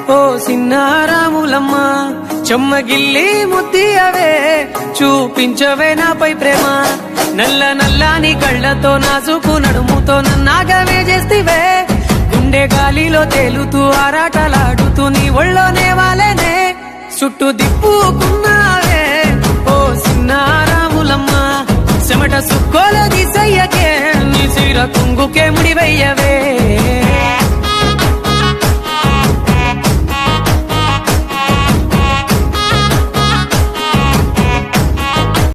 ఓ సిన్నారాములమ్మ చెమ్మగిల్లి ముద్దియవే చూపించవే నాపై ప్రేమ నల్ల నల్లాని కళ్ళతో నాజుకు నడుముతో నన్నాగవే చేస్తివే గుండె గాలిలో తేలుతూ ఆరాటలాడుతూ నీ ఒళ్ళోనే వాలేనే చుట్టూ దిప్పుకున్నావే ఓ సిన్నారాములమ్మ చెమట సుక్కోల దిశయ్యకే నీ సిర కుంగుకే ముడివయ్యవే